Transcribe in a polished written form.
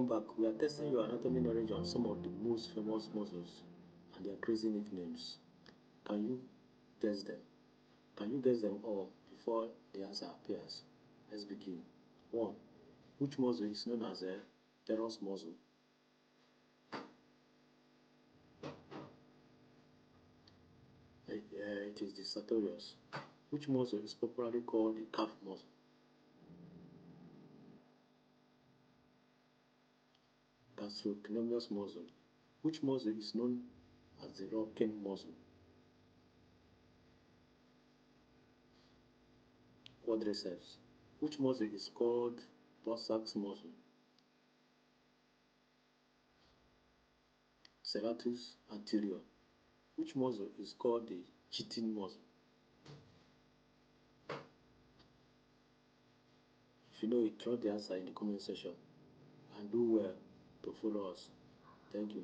back. We are testing your anatomy knowledge on some of the most famous muscles and their crazy nicknames. Can you guess them? Can you guess them all before the answer appears? Let's begin. 1. Which muscle is known as a teres muscle? It is the sartorius. Which muscle is popularly called the calf muscle? Gastrocnemius muscle. Which muscle is known as the rocking muscle? Quadriceps. Which muscle is called Bursack's muscle? Serratus anterior. Which muscle is called the cheating muscle? If you know it, drop the answer in the comment section and do well to follow us. Thank you.